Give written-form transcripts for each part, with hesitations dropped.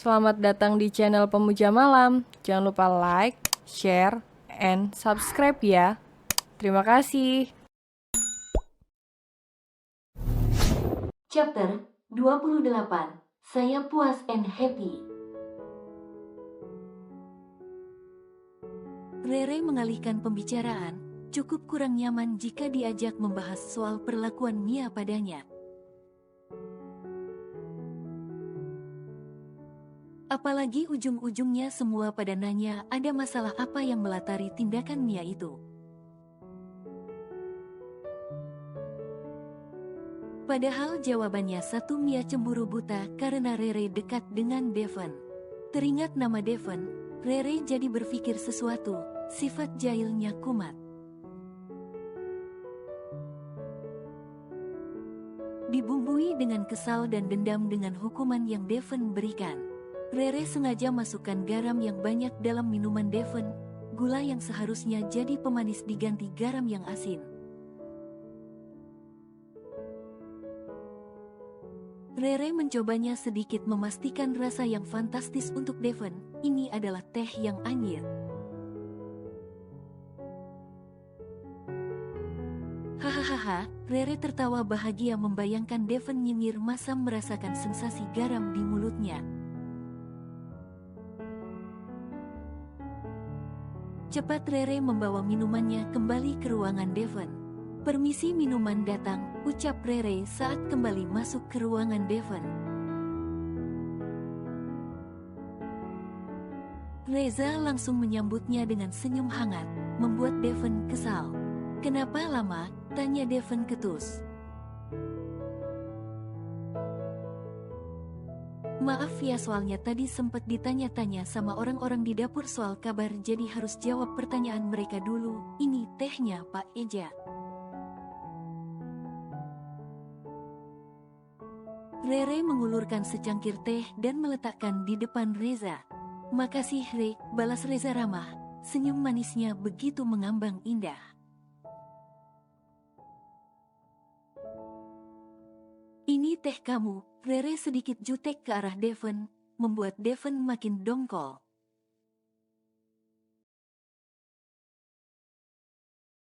Selamat datang di channel Pemuja Malam. Jangan lupa like, share, and subscribe ya. Terima kasih. Chapter 28. Saya puas and happy. Rere mengalihkan pembicaraan, cukup kurang nyaman jika diajak membahas soal perlakuan Mia padanya. Apalagi ujung-ujungnya semua pada nanya ada masalah apa yang melatari tindakan Mia itu. Padahal jawabannya satu, Mia cemburu buta karena Rere dekat dengan Devon. Teringat nama Devon, Rere jadi berpikir sesuatu, sifat jahilnya kumat. Dibumbui dengan kesal dan dendam dengan hukuman yang Devon berikan, Rere sengaja masukkan garam yang banyak dalam minuman Devon. Gula yang seharusnya jadi pemanis diganti garam yang asin. Rere mencobanya sedikit memastikan rasa yang fantastis untuk Devon. Ini adalah teh yang anyir. Hahaha, Rere tertawa bahagia membayangkan Devon nyengir masam merasakan sensasi garam di mulutnya. Cepat Rere membawa minumannya kembali ke ruangan Devon. Permisi, minuman datang, ucap Rere saat kembali masuk ke ruangan Devon. Reza langsung menyambutnya dengan senyum hangat, membuat Devon kesal. Kenapa lama? Tanya Devon ketus. Maaf ya, soalnya tadi sempat ditanya-tanya sama orang-orang di dapur soal kabar, jadi harus jawab pertanyaan mereka dulu. Ini tehnya, Pak Eja. Rere mengulurkan secangkir teh dan meletakkan di depan Reza. Makasih Re, balas Reza ramah. Senyum manisnya begitu mengambang indah. Ini teh kamu. Rere sedikit jutek ke arah Devon, membuat Devon makin dongkol.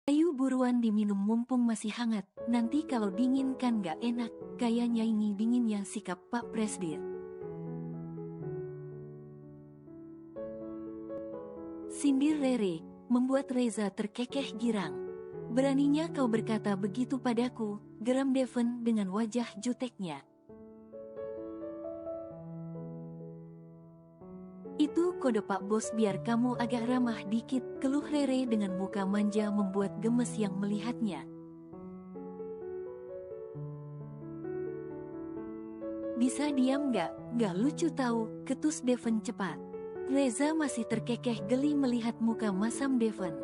Ayo buruan diminum mumpung masih hangat, nanti kalau dingin kan gak enak. Kayaknya ini dinginnya sikap Pak Presdir. Sindir Rere, membuat Reza terkekeh girang. Beraninya kau berkata begitu padaku, geram Devon dengan wajah juteknya. Itu kode Pak Bos biar kamu agak ramah dikit, keluh Rere dengan muka manja membuat gemes yang melihatnya. Bisa diam gak? Gak lucu tahu, ketus Devon cepat. Reza masih terkekeh geli melihat muka masam Devon.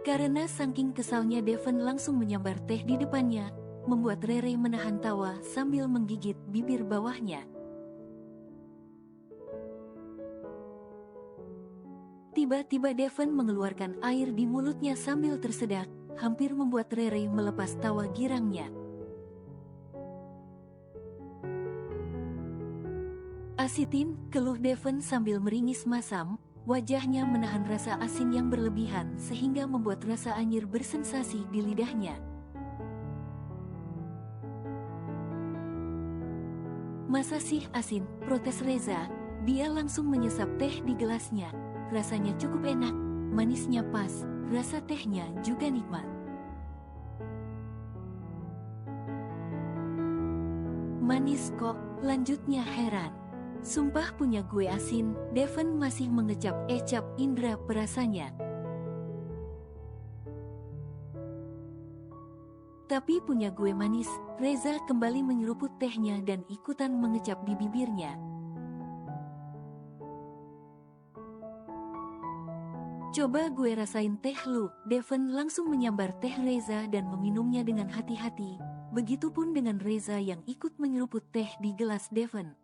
Karena saking kesalnya Devon langsung menyambar teh di depannya, membuat Rere menahan tawa sambil menggigit bibir bawahnya. Tiba-tiba Devon mengeluarkan air di mulutnya sambil tersedak, hampir membuat Rere melepas tawa girangnya. Asitin, keluh Devon sambil meringis masam, wajahnya menahan rasa asin yang berlebihan sehingga membuat rasa anyir bersensasi di lidahnya. Masa sih asin, protes Reza. Dia langsung menyesap teh di gelasnya. Rasanya cukup enak, manisnya pas, rasa tehnya juga nikmat. Manis kok, lanjutnya heran. Sumpah punya gue asin, Devon masih mengecap-ecap indera perasanya. Tapi punya gue manis, Reza kembali menyeruput tehnya dan ikutan mengecap di bibirnya. Coba gue rasain teh lu, Devon langsung menyambar teh Reza dan meminumnya dengan hati-hati. Begitupun dengan Reza yang ikut menyeruput teh di gelas Devon.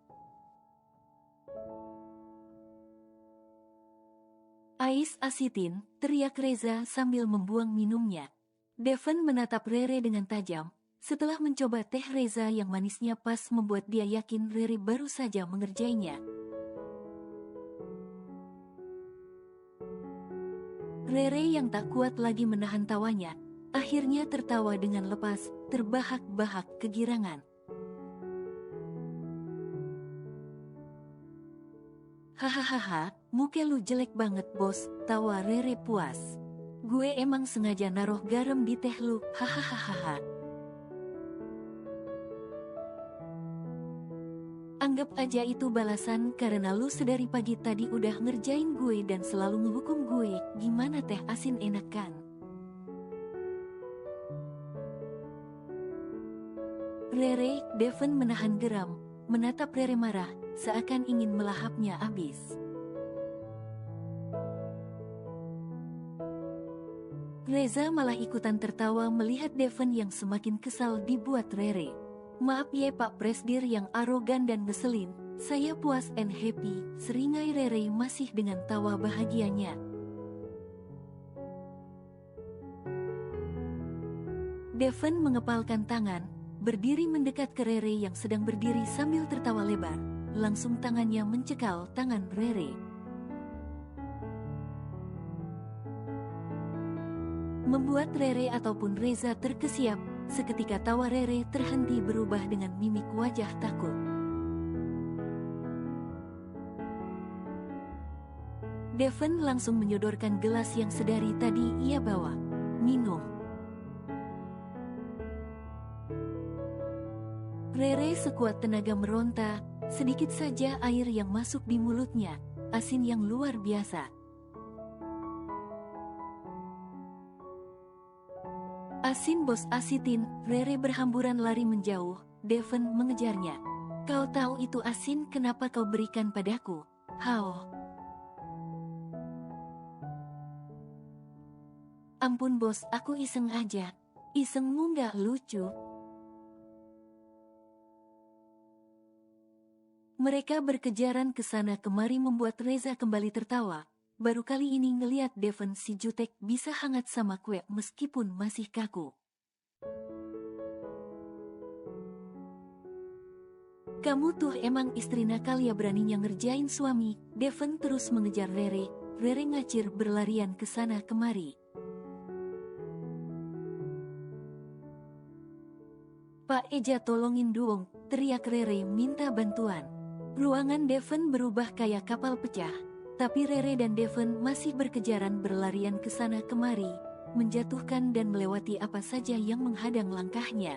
Ais asitin, teriak Reza sambil membuang minumnya. Devon menatap Rere dengan tajam, Setelah mencoba teh Reza yang manisnya pas membuat dia yakin Rere baru saja mengerjainya. Rere yang tak kuat lagi menahan tawanya, akhirnya tertawa dengan lepas, terbahak-bahak kegirangan. Hahaha, muka lu jelek banget bos, tawa Rere puas. Gue emang sengaja naruh garam di teh lu, hahaha. Anggap aja itu balasan karena lu sedari pagi tadi udah ngerjain gue dan selalu ngehukum gue. Gimana teh asin enak kan? Rere, Devon menahan geram, menatap Rere marah, seakan ingin melahapnya habis. Reza malah ikutan tertawa melihat Devon yang semakin kesal dibuat Rere. Maaf ya Pak Presdir yang arogan dan ngeselin, saya puas and happy, seringai Rere masih dengan tawa bahagianya. Devon mengepalkan tangan, berdiri mendekat ke Rere yang sedang berdiri sambil tertawa lebar. Langsung tangannya mencekal tangan Rere. Membuat Rere ataupun Reza terkesiap, seketika tawa Rere terhenti berubah dengan mimik wajah takut. Devon langsung menyodorkan gelas yang sedari tadi ia bawa. Minum. Rere sekuat tenaga meronta, sedikit saja air yang masuk di mulutnya, asin yang luar biasa. Asin bos asitin, Rere berhamburan lari menjauh, Devon mengejarnya. Kau tahu itu asin, kenapa kau berikan padaku? Hao. Ampun bos, aku iseng aja. Isengmu nggak lucu. Mereka berkejaran ke sana kemari membuat Reza kembali tertawa. Baru kali ini ngeliat Devon si jutek bisa hangat sama kue meskipun masih kaku. Kamu tuh emang istri nakal ya, beraninya ngerjain suami. Devon terus mengejar Rere. Rere ngacir berlarian ke sana kemari. Pak Eja tolongin dong, teriak Rere minta bantuan. Ruangan Devon berubah kayak kapal pecah. Tapi Rere dan Devon masih berkejaran berlarian ke sana kemari, menjatuhkan dan melewati apa saja yang menghadang langkahnya.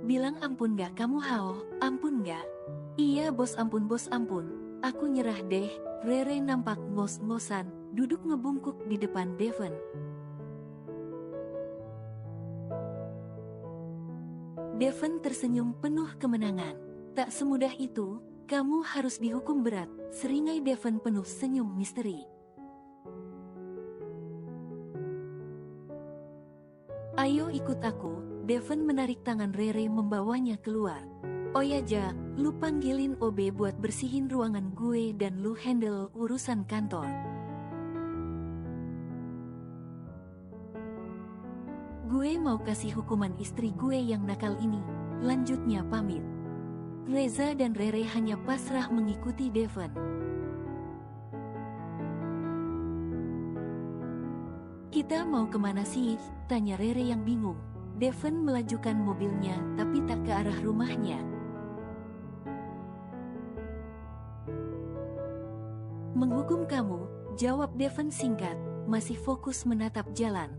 Bilang ampun gak kamu Hao, ampun gak? Iya bos ampun, aku nyerah deh. Rere nampak ngos-ngosan, duduk ngebungkuk di depan Devon. Devon tersenyum penuh kemenangan. Tak semudah itu, kamu harus dihukum berat, seringai Devon penuh senyum misteri. Ayo ikut aku, Devon menarik tangan Rere membawanya keluar. Oh ya Ja, lu panggilin OB buat bersihin ruangan gue dan lu handle urusan kantor. Gue mau kasih hukuman istri gue yang nakal ini, lanjutnya pamit. Reza dan Rere hanya pasrah mengikuti Devon. Kita mau kemana sih? Tanya Rere yang bingung. Devon melajukan mobilnya tapi tak ke arah rumahnya. Menghukum kamu, jawab Devon singkat, masih fokus menatap jalan.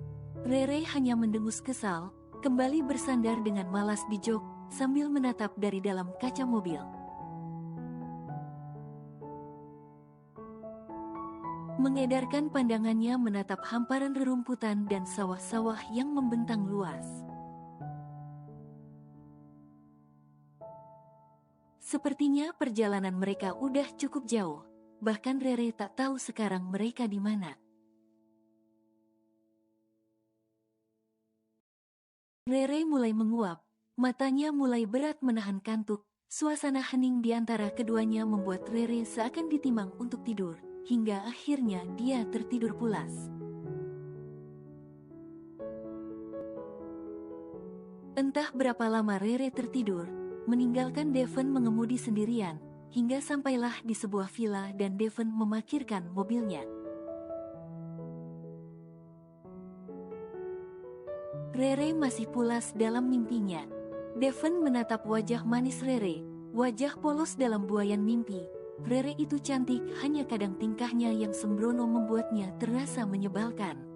Rere hanya mendengus kesal, kembali bersandar dengan malas di jok, sambil menatap dari dalam kaca mobil. Mengedarkan pandangannya menatap hamparan rerumputan dan sawah-sawah yang membentang luas. Sepertinya perjalanan mereka udah cukup jauh, bahkan Rere tak tahu sekarang mereka di mana. Rere mulai menguap. Matanya mulai berat menahan kantuk, suasana hening di antara keduanya membuat Rere seakan ditimang untuk tidur, hingga akhirnya dia tertidur pulas. Entah berapa lama Rere tertidur, meninggalkan Devon mengemudi sendirian, hingga sampailah di sebuah villa dan Devon memarkirkan mobilnya. Rere masih pulas dalam mimpinya. Devon menatap wajah manis Rere, wajah polos dalam buayan mimpi. Rere itu cantik, hanya kadang tingkahnya yang sembrono membuatnya terasa menyebalkan.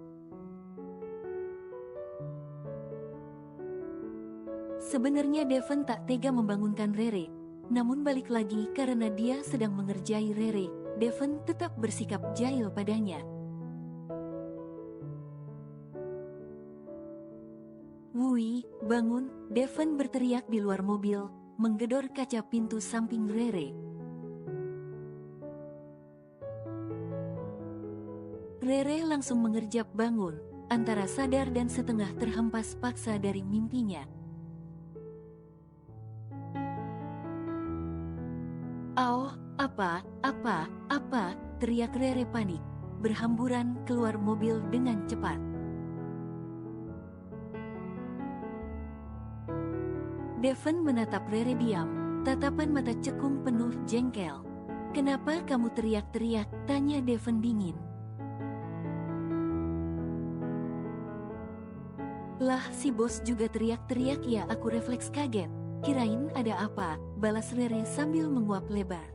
Sebenarnya Devon tak tega membangunkan Rere, namun balik lagi karena dia sedang mengerjai Rere, Devon tetap bersikap jahil padanya. "Wui, bangun!" Devon berteriak di luar mobil, menggedor kaca pintu samping Rere. Rere langsung mengerjap bangun, antara sadar dan setengah terhempas paksa dari mimpinya. "Oh, apa?" teriak Rere panik, berhamburan keluar mobil dengan cepat. Devon menatap Rere diam, tatapan mata cekung penuh jengkel. "Kenapa kamu teriak-teriak?" tanya Devon dingin. "Lah, si bos juga teriak-teriak ya." Aku refleks kaget. "Kirain ada apa?" balas Rere sambil menguap lebar.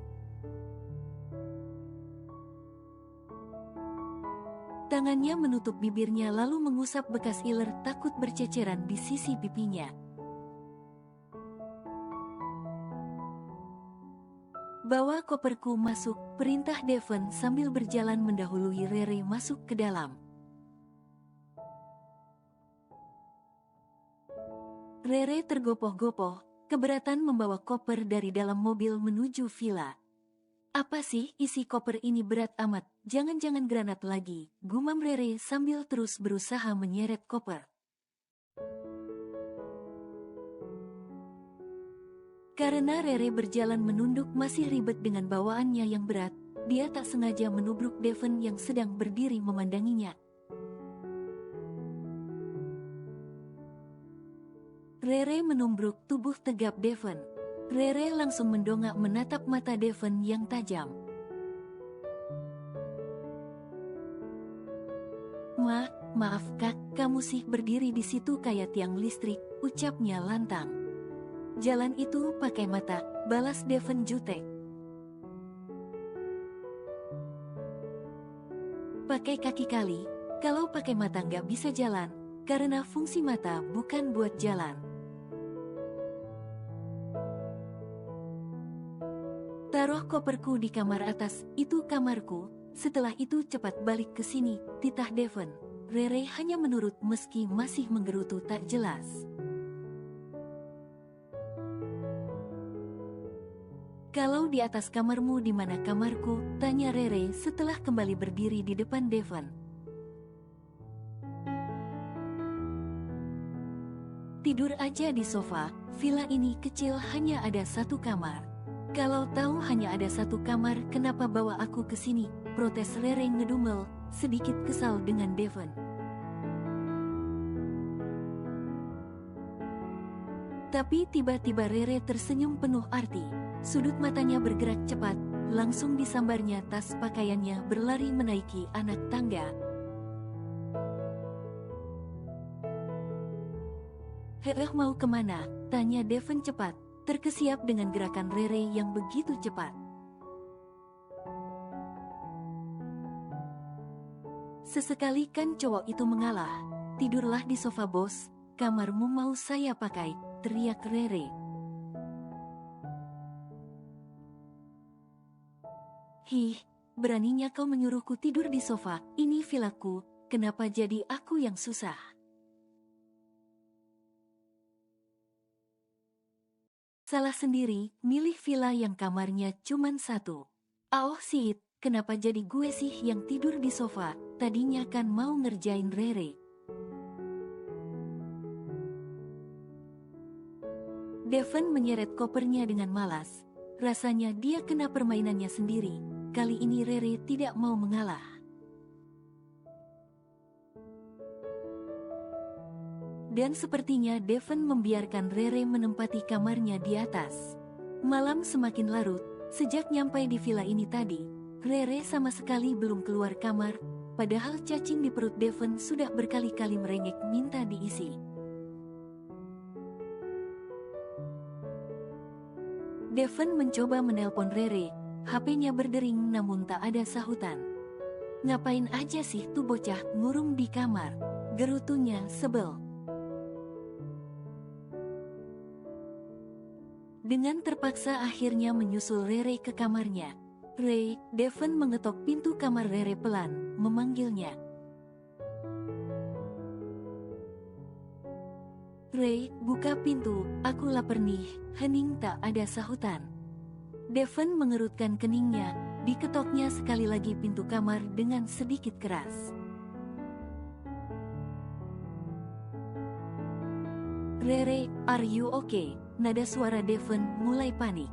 Tangannya menutup bibirnya lalu mengusap bekas iler takut berceceran di sisi pipinya. "Bawa koperku masuk," perintah Devon sambil berjalan mendahului Rere masuk ke dalam. Rere tergopoh-gopoh, keberatan membawa koper dari dalam mobil menuju villa. "Apa sih isi koper ini berat amat? Jangan-jangan granat lagi," gumam Rere sambil terus berusaha menyeret koper. Karena Rere berjalan menunduk masih ribet dengan bawaannya yang berat, dia tak sengaja menubruk Devon yang sedang berdiri memandanginya. Rere menumbruk tubuh tegap Devon. Rere langsung mendongak menatap mata Devon yang tajam. Maaf kak, kamu sih berdiri di situ kayak tiang listrik," ucapnya lantang. "Jalan itu pakai mata," balas Devon jutek. "Pakai kaki kali, kalau pakai mata nggak bisa jalan, karena fungsi mata bukan buat jalan." "Taruh koperku di kamar atas, itu kamarku, setelah itu cepat balik ke sini," titah Devon. Rere hanya menurut meski masih menggerutu tak jelas. "Kalau di atas kamarmu di mana kamarku?" tanya Rere setelah kembali berdiri di depan Devon. "Tidur aja di sofa, villa ini kecil hanya ada satu kamar." "Kalau tahu hanya ada satu kamar kenapa bawa aku ke sini?" protes Rere ngedumel, sedikit kesal dengan Devon. Tapi tiba-tiba Rere tersenyum penuh arti. Sudut matanya bergerak cepat, langsung disambarnya tas pakaiannya berlari menaiki anak tangga. Mau kemana?" tanya Devon cepat, terkesiap dengan gerakan Rere yang begitu cepat. Sesekali kan cowok itu mengalah. "Tidurlah di sofa bos, kamarmu mau saya pakai," teriak Rere. "Hih, beraninya kau menyuruhku tidur di sofa, ini villaku, kenapa jadi aku yang susah?" "Salah sendiri, milih villa yang kamarnya cuman satu." "Oh Sid, kenapa jadi gue sih yang tidur di sofa? Tadinya kan mau ngerjain Rere." Devon menyeret kopernya dengan malas. Rasanya dia kena permainannya sendiri. Kali ini Rere tidak mau mengalah. Dan sepertinya Devon membiarkan Rere menempati kamarnya di atas. Malam semakin larut, sejak nyampai di villa ini tadi, Rere sama sekali belum keluar kamar, padahal cacing di perut Devon sudah berkali-kali merengek minta diisi. Devon mencoba menelpon Rere, HP-nya berdering namun tak ada sahutan. Ngapain aja sih tuh bocah ngurung di kamar? Gerutunya sebel. Dengan terpaksa akhirnya menyusul Rere ke kamarnya. Ray, Devon mengetok pintu kamar Rere pelan, memanggilnya. Ray, buka pintu, aku lapar nih, hening tak ada sahutan. Devon mengerutkan keningnya, diketoknya sekali lagi pintu kamar dengan sedikit keras. Rere, are you okay? Nada suara Devon mulai panik.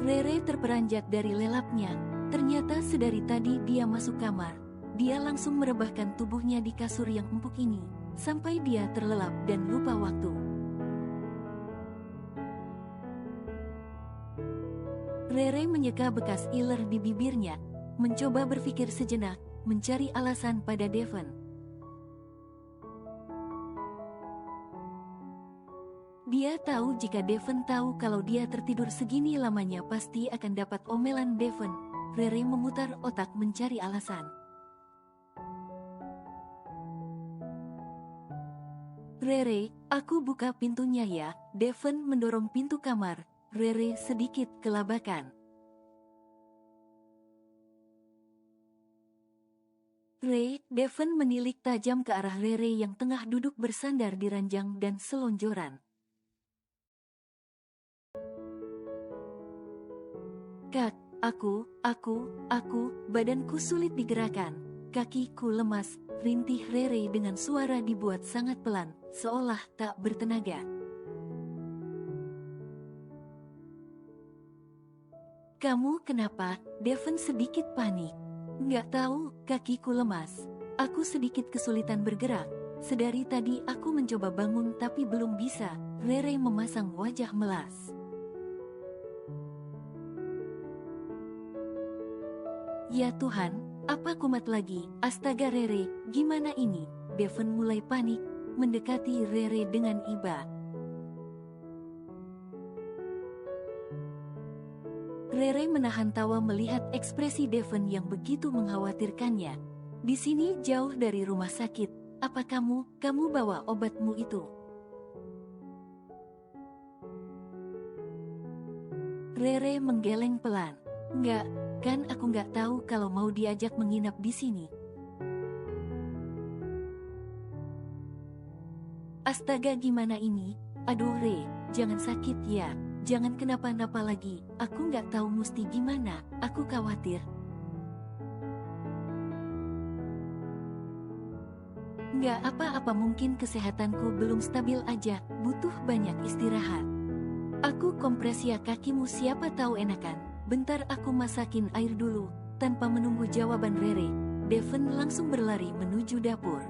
Rere terperanjat dari lelapnya, ternyata sedari tadi dia masuk kamar. Dia langsung merebahkan tubuhnya di kasur yang empuk ini, sampai dia terlelap dan lupa waktu. Rere menyeka bekas iler di bibirnya, mencoba berpikir sejenak, mencari alasan pada Devon. Dia tahu jika Devon tahu kalau dia tertidur segini lamanya pasti akan dapat omelan Devon. Rere memutar otak mencari alasan. Rere, aku buka pintunya ya. Devon mendorong pintu kamar. Rere sedikit kelabakan. Devon menilik tajam ke arah Rere yang tengah duduk bersandar di ranjang dan selonjoran. Kak, aku, badanku sulit digerakkan. Kakiku lemas, rintih Rere dengan suara dibuat sangat pelan, seolah tak bertenaga. Kamu kenapa? Devon sedikit panik. Nggak tahu, kakiku lemas. Aku sedikit kesulitan bergerak. Sedari tadi aku mencoba bangun tapi belum bisa. Rere memasang wajah melas. Ya Tuhan, apa kumat lagi? Astaga Rere, gimana ini? Devon mulai panik, mendekati Rere dengan iba. Rere menahan tawa melihat ekspresi Devon yang begitu mengkhawatirkannya. Di sini jauh dari rumah sakit. Apa kamu bawa obatmu itu? Rere menggeleng pelan. Enggak, kan aku nggak tahu kalau mau diajak menginap di sini. Astaga gimana ini? Aduh Re, jangan sakit ya. Jangan kenapa-napa lagi, aku nggak tahu mesti gimana, aku khawatir. Nggak apa-apa mungkin kesehatanku belum stabil aja, butuh banyak istirahat. Aku kompres ya kakimu siapa tahu enakan, bentar aku masakin air dulu. Tanpa menunggu jawaban Rere, Devon langsung berlari menuju dapur.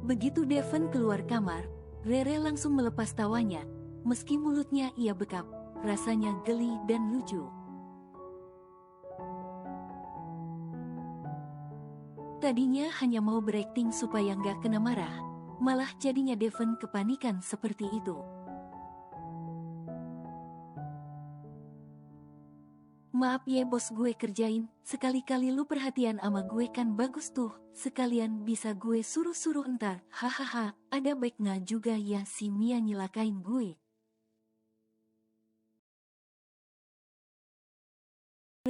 Begitu Devon keluar kamar, Rere langsung melepas tawanya. Meski mulutnya ia bekap, rasanya geli dan lucu. Tadinya hanya mau berakting supaya nggak kena marah, malah jadinya Devon kepanikan seperti itu. Maaf ya bos gue kerjain, sekali-kali lu perhatian sama gue kan bagus tuh, sekalian bisa gue suruh-suruh ntar, hahaha, ada baiknya juga ya si Mia nyelakain gue.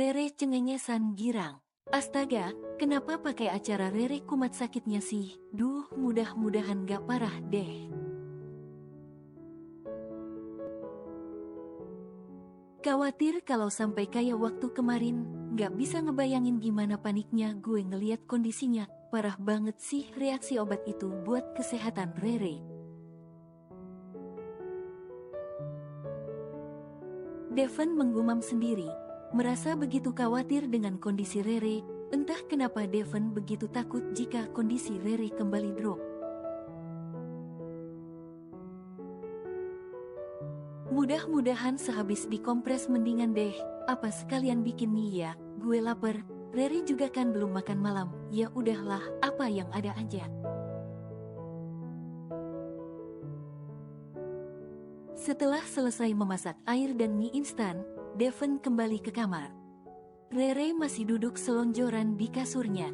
Rere cengengesan girang. Astaga, kenapa pakai acara Rere kumat sakitnya sih? Duh, mudah-mudahan gak parah deh. Khawatir kalau sampai kayak waktu kemarin, gak bisa ngebayangin gimana paniknya gue ngeliat kondisinya. Parah banget sih reaksi obat itu buat kesehatan Rere. Devon menggumam sendiri, merasa begitu khawatir dengan kondisi Rere. Entah kenapa Devon begitu takut jika kondisi Rere kembali drop. Mudah-mudahan sehabis dikompres mendingan deh, apa sekalian bikin mie ya, gue lapar. Rere juga kan belum makan malam, ya udahlah, apa yang ada aja. Setelah selesai memasak air dan mie instan, Devon kembali ke kamar. Rere masih duduk selonjoran di kasurnya.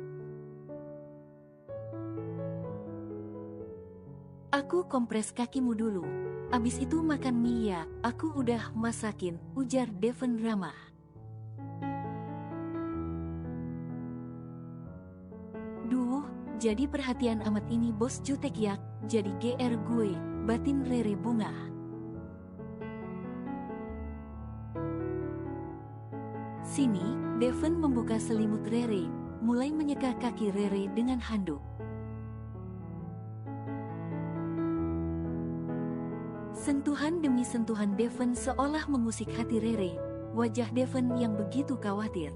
Aku kompres kakimu dulu. Abis itu makan mie ya, aku udah masakin, ujar Devon ramah. Duh, jadi perhatian amat ini bos jutek ya, jadi GR gue, batin Rere bunga. Sini, Devon membuka selimut Rere, mulai menyeka kaki Rere dengan handuk. Sentuhan demi sentuhan Devon seolah mengusik hati Rere, wajah Devon yang begitu khawatir.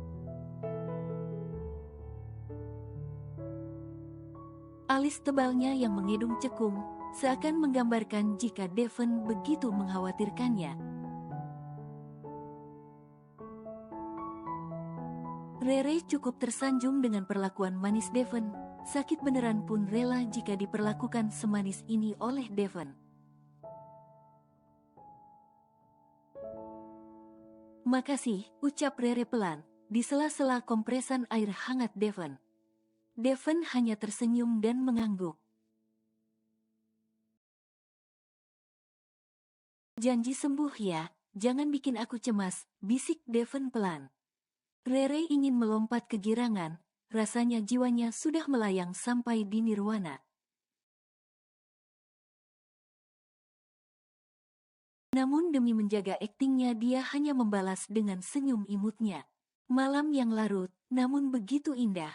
Alis tebalnya yang mengedung cekung, seakan menggambarkan jika Devon begitu mengkhawatirkannya. Rere cukup tersanjung dengan perlakuan manis Devon, sakit beneran pun rela jika diperlakukan semanis ini oleh Devon. Makasih, ucap Rere pelan, di sela-sela kompresan air hangat Devon. Devon hanya tersenyum dan mengangguk. Janji sembuh ya, jangan bikin aku cemas, bisik Devon pelan. Rere ingin melompat kegirangan, rasanya jiwanya sudah melayang sampai di nirwana. Namun demi menjaga aktingnya dia hanya membalas dengan senyum imutnya. Malam yang larut, namun begitu indah.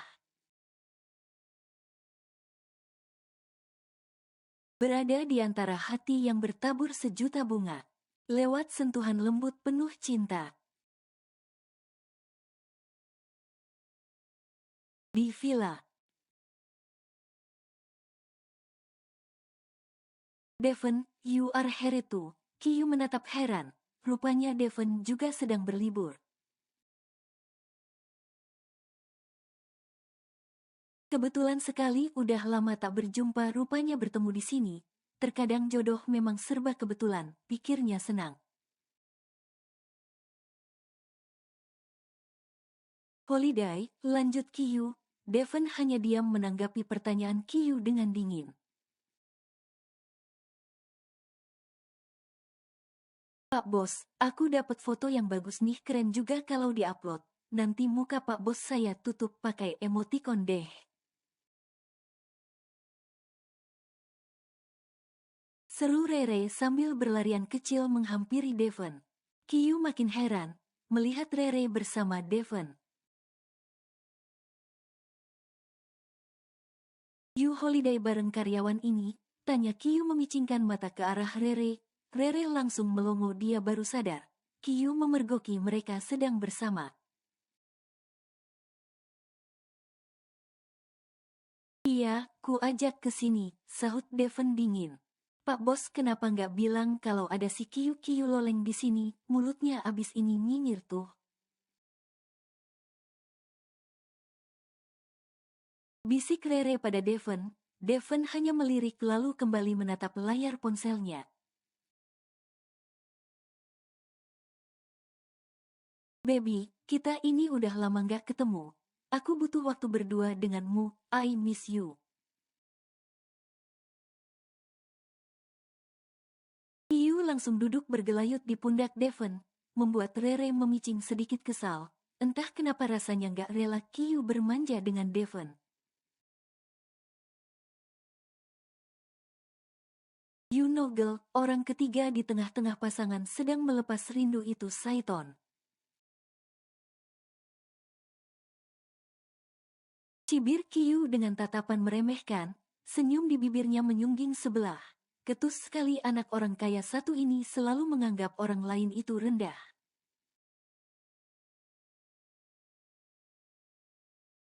Berada di antara hati yang bertabur sejuta bunga. Lewat sentuhan lembut penuh cinta. Di villa. Devon, you are here too. Kiyu menatap heran. Rupanya Devon juga sedang berlibur. Kebetulan sekali udah lama tak berjumpa rupanya bertemu di sini. Terkadang jodoh memang serba kebetulan, pikirnya senang. Holiday, lanjut Kiyu. Devon hanya diam menanggapi pertanyaan Kiyu dengan dingin. Pak Bos, aku dapat foto yang bagus nih, keren juga kalau diupload. Nanti muka Pak Bos saya tutup pakai emoticon deh. Seru Rere sambil berlarian kecil menghampiri Devon. Kiyu makin heran, melihat Rere bersama Devon. You holiday bareng karyawan ini? Tanya Kiyu memicingkan mata ke arah Rere. Rere langsung melongo, dia baru sadar. Kiyu memergoki mereka sedang bersama. Iya, ku ajak ke sini, sahut Devon dingin. Pak Bos kenapa nggak bilang kalau ada si Kiyu loleng di sini, mulutnya abis ini nyinyir tuh. Bisik Rere pada Devon. Devon hanya melirik lalu kembali menatap layar ponselnya. Baby, kita ini udah lama nggak ketemu. Aku butuh waktu berdua denganmu, I miss you. Kiyu langsung duduk bergelayut di pundak Devon, membuat Rere memicing sedikit kesal. Entah kenapa rasanya nggak rela Kiyu bermanja dengan Devon. You know girl, orang ketiga di tengah-tengah pasangan sedang melepas rindu itu Saiton. Cibir Kiyu dengan tatapan meremehkan, senyum di bibirnya menyungging sebelah. Ketus sekali anak orang kaya satu ini selalu menganggap orang lain itu rendah.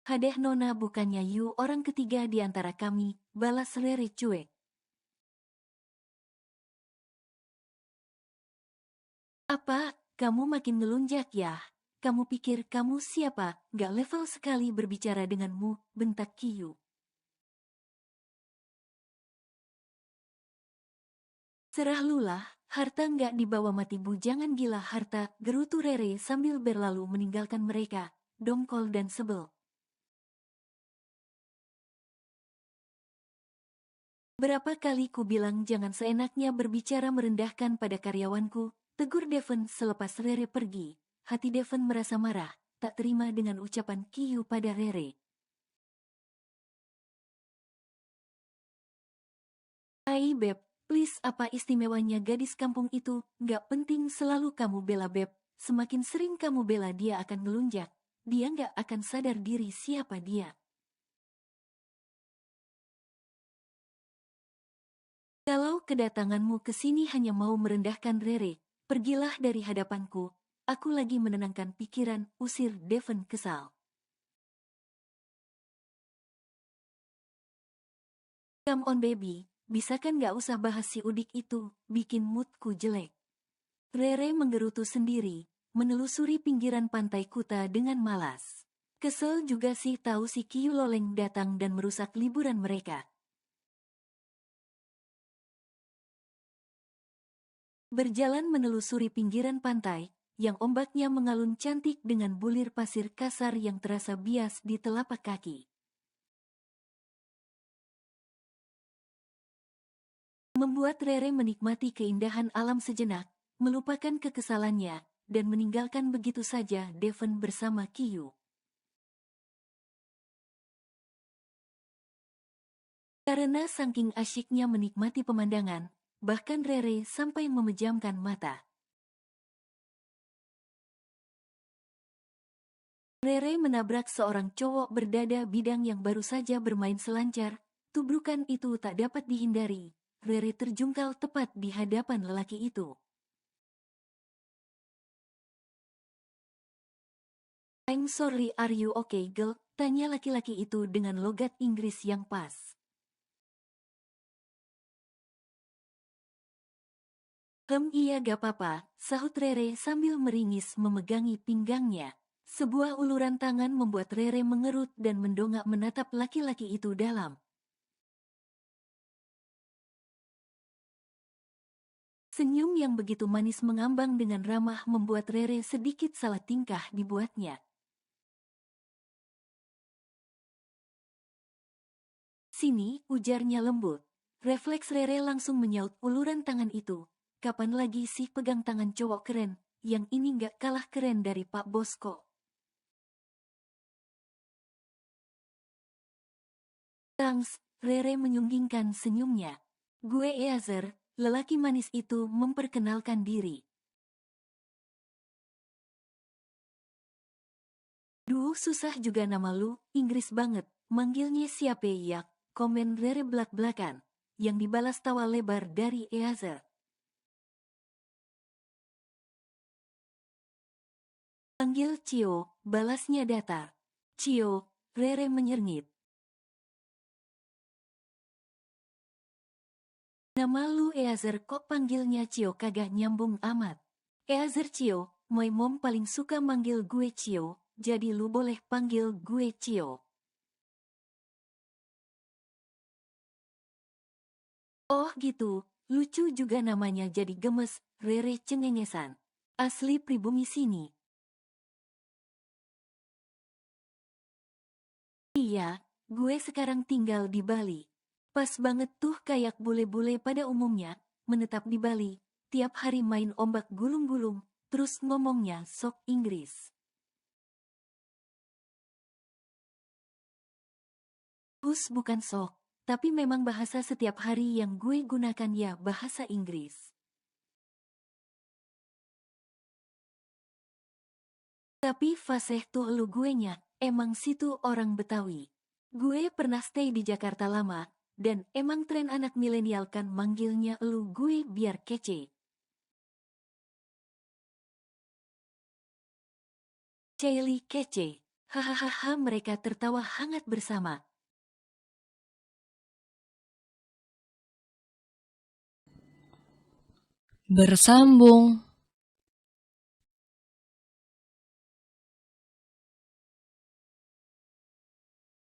Hadeh Nona, bukannya you orang ketiga di antara kami, balas Rere cuek. Apa, kamu makin ngelunjak ya? Kamu pikir kamu siapa? Gak level sekali berbicara denganmu, bentak Kiyu. Serah lulah, harta nggak dibawa mati bujangan gila harta, gerutu Rere sambil berlalu meninggalkan mereka, dongkol dan sebel. Berapa kali ku bilang jangan seenaknya berbicara merendahkan pada karyawanku, tegur Devon selepas Rere pergi. Hati Devon merasa marah, tak terima dengan ucapan Kiyu pada Rere. Hai Beb, please, apa istimewanya gadis kampung itu? Gak penting selalu kamu bela Beb, semakin sering kamu bela dia akan melunjak. Dia gak akan sadar diri siapa dia. Kalau kedatanganmu ke sini hanya mau merendahkan Rere, pergilah dari hadapanku. Aku lagi menenangkan pikiran, usir Devon kesal. Come on baby, bisa kan gak usah bahas si udik itu, bikin moodku jelek. Rere menggerutu sendiri, menelusuri pinggiran pantai Kuta dengan malas. Kesel juga sih tahu si Kiyu Loleng datang dan merusak liburan mereka. Berjalan menelusuri pinggiran pantai, yang ombaknya mengalun cantik dengan bulir pasir kasar yang terasa bias di telapak kaki. Membuat Rere menikmati keindahan alam sejenak, melupakan kekesalannya, dan meninggalkan begitu saja Devon bersama Kiyu. Karena saking asyiknya menikmati pemandangan, bahkan Rere sampai memejamkan mata. Rere menabrak seorang cowok berdada bidang yang baru saja bermain selancar. Tubrukan itu tak dapat dihindari. Rere terjungkal tepat di hadapan lelaki itu. I'm sorry, are you okay girl? Tanya laki-laki itu dengan logat Inggris yang pas. Iya gak apa-apa, sahut Rere sambil meringis memegangi pinggangnya. Sebuah uluran tangan membuat Rere mengerut dan mendongak menatap laki-laki itu dalam. Senyum yang begitu manis mengambang dengan ramah membuat Rere sedikit salah tingkah dibuatnya. Sini, ujarnya lembut. Refleks Rere langsung menyaut uluran tangan itu. Kapan lagi sih pegang tangan cowok keren, yang ini gak kalah keren dari Pak Bos kok. Thanks, Rere menyunggingkan senyumnya. Gue Eazer, lelaki manis itu memperkenalkan diri. Duh, susah juga nama lu, Inggris banget, manggilnya siapa ya? Komen Rere belak-belakan, yang dibalas tawa lebar dari Eazer. Panggil Cio, balasnya datar. Cio, Rere menyerngit. Nama lu Eazer kok panggilnya Cio kagak nyambung amat. Eazer Cio, my mom paling suka manggil gue Cio, jadi lu boleh panggil gue Cio. Oh gitu, lucu juga namanya jadi gemes, Rere cengengesan. Asli pribumi sini. Iya, gue sekarang tinggal di Bali. Pas banget tuh kayak bule-bule pada umumnya, menetap di Bali, tiap hari main ombak gulung-gulung, terus ngomongnya sok Inggris. Bukan sok, tapi memang bahasa setiap hari yang gue gunakan ya bahasa Inggris. Tapi fasih tuh lu gue nya, emang situ orang Betawi. Gue pernah stay di Jakarta lama, dan emang tren anak milenial kan manggilnya lu gue biar kece. Celi kece. Hahaha, mereka tertawa hangat bersama. Bersambung.